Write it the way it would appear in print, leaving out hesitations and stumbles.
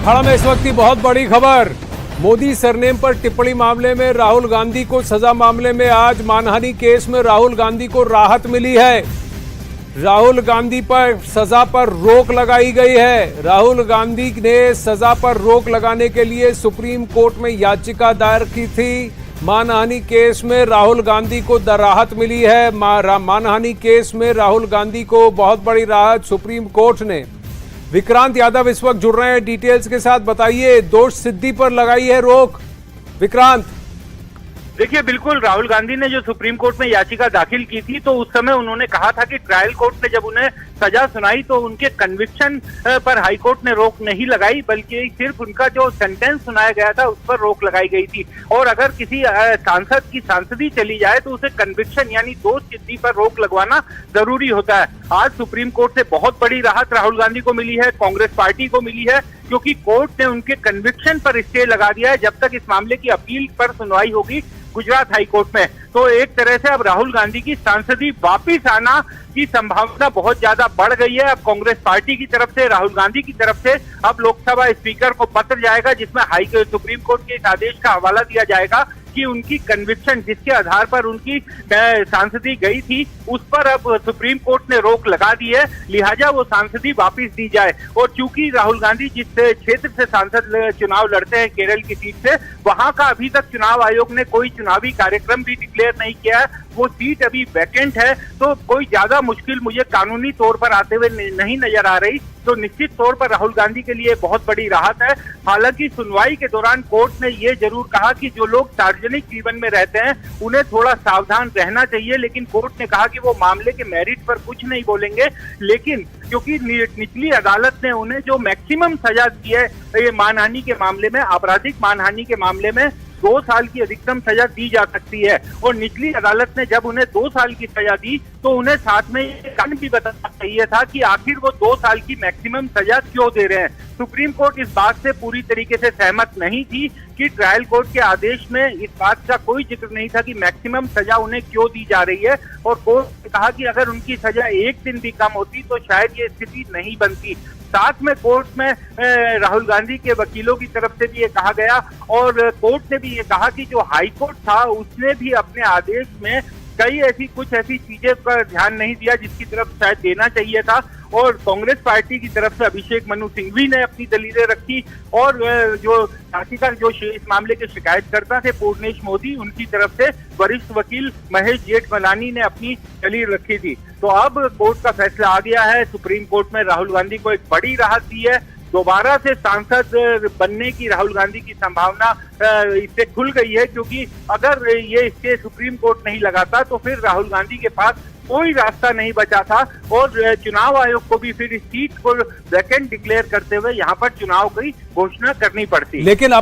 अखाड़ा में इस वक्त की बहुत बड़ी खबर। मोदी सरनेम पर टिप्पणी मामले में राहुल गांधी को सजा मामले में आज मानहानि केस में राहुल गांधी को राहत मिली है। राहुल गांधी पर सजा पर रोक लगाई गई है। राहुल गांधी ने सजा पर रोक लगाने के लिए सुप्रीम कोर्ट में याचिका दायर की थी। मानहानि केस में राहुल गांधी को राहत मिली है। मानहानि केस में राहुल गांधी को बहुत बड़ी राहत सुप्रीम कोर्ट ने। विक्रांत यादव इस वक्त जुड़ रहे हैं डिटेल्स के साथ, बताइए दोष सिद्धि पर लगाई है रोक। विक्रांत, देखिए, बिल्कुल राहुल गांधी ने जो सुप्रीम कोर्ट में याचिका दाखिल की थी तो उस समय उन्होंने कहा था कि ट्रायल कोर्ट ने जब उन्हें सजा सुनाई तो उनके कन्विक्शन पर हाई कोर्ट ने रोक नहीं लगाई, बल्कि सिर्फ उनका जो सेंटेंस सुनाया गया था उस पर रोक लगाई गई थी। और अगर किसी सांसद की सांसदी चली जाए तो उसे कन्विक्शन यानी दोष सिद्धि पर रोक लगवाना जरूरी होता है। आज सुप्रीम कोर्ट से बहुत बड़ी राहत राहुल गांधी को मिली है, कांग्रेस पार्टी को मिली है, क्योंकि कोर्ट ने उनके कन्विक्शन पर स्टे लगा दिया है जब तक इस मामले की अपील पर सुनवाई होगी गुजरात हाई कोर्ट में। तो एक तरह से अब राहुल गांधी की सांसदी वापिस आना की संभावना बहुत ज्यादा बढ़ गई है। अब कांग्रेस पार्टी की तरफ से, राहुल गांधी की तरफ से अब लोकसभा स्पीकर को पत्र जाएगा जिसमें सुप्रीम कोर्ट के इस आदेश का हवाला दिया जाएगा कि उनकी कन्विक्शन जिसके आधार पर उनकी सांसदी गई थी उस पर अब सुप्रीम कोर्ट ने रोक लगा दी है, लिहाजा वो सांसदी वापस दी जाए। और चूंकि राहुल गांधी जिस क्षेत्र से सांसद चुनाव लड़ते हैं केरल की सीट से, वहां का अभी तक चुनाव आयोग ने कोई चुनावी कार्यक्रम भी डिक्लेयर नहीं किया है, वो सीट अभी वैकेंट है। तो कोई ज्यादा मुश्किल मुझे कानूनी तौर पर आते हुए नहीं नजर आ रही। तो निश्चित तौर पर राहुल गांधी के लिए बहुत बड़ी राहत है। हालांकि सुनवाई के दौरान कोर्ट ने ये जरूर कहा कि जो लोग सार्वजनिक जीवन में रहते हैं उन्हें थोड़ा सावधान रहना चाहिए, लेकिन कोर्ट ने कहा कि वो मामले के मेरिट पर कुछ नहीं बोलेंगे। लेकिन क्योंकि निचली अदालत ने उन्हें जो मैक्सिमम सजा दी है ये मानहानि के मामले में, आपराधिक मानहानि के मामले में 2 साल की अधिकतम सजा दी जा सकती है, और निचली अदालत ने जब उन्हें 2 साल की सजा दी तो उन्हें साथ में ये कारण भी बताना चाहिए था कि आखिर वो 2 साल की मैक्सिमम सजा क्यों दे रहे हैं। सुप्रीम कोर्ट इस बात से पूरी तरीके से सहमत नहीं थी कि ट्रायल कोर्ट के आदेश में इस बात का कोई जिक्र नहीं था कि मैक्सिमम सजा उन्हें क्यों दी जा रही है। और कोर्ट ने कहा कि अगर उनकी सजा 1 दिन भी कम होती तो शायद ये स्थिति नहीं बनती। साथ में कोर्ट में राहुल गांधी के वकीलों की तरफ से भी ये कहा गया, और कोर्ट ने भी ये कहा कि जो हाई कोर्ट था उसने भी अपने आदेश में कुछ ऐसी चीजें पर ध्यान नहीं दिया जिसकी तरफ शायद देना चाहिए था। और कांग्रेस पार्टी की तरफ से अभिषेक मनु सिंघवी ने अपनी दलीलें रखी, और जो आखिरकार जो इस मामले के शिकायतकर्ता थे पूर्णेश मोदी, उनकी तरफ से वरिष्ठ वकील महेश जेठमलानी ने अपनी दलील रखी थी। तो अब कोर्ट का फैसला आ गया है। सुप्रीम कोर्ट में राहुल गांधी को एक बड़ी राहत दी है। दोबारा से सांसद बनने की राहुल गांधी की संभावना इससे खुल गई है, क्योंकि अगर ये इसके सुप्रीम कोर्ट नहीं लगाता तो फिर राहुल गांधी के पास कोई रास्ता नहीं बचा था, और चुनाव आयोग को भी फिर इस सीट को वैकेंट डिक्लेयर करते हुए यहाँ पर चुनाव की घोषणा करनी पड़ती। लेकिन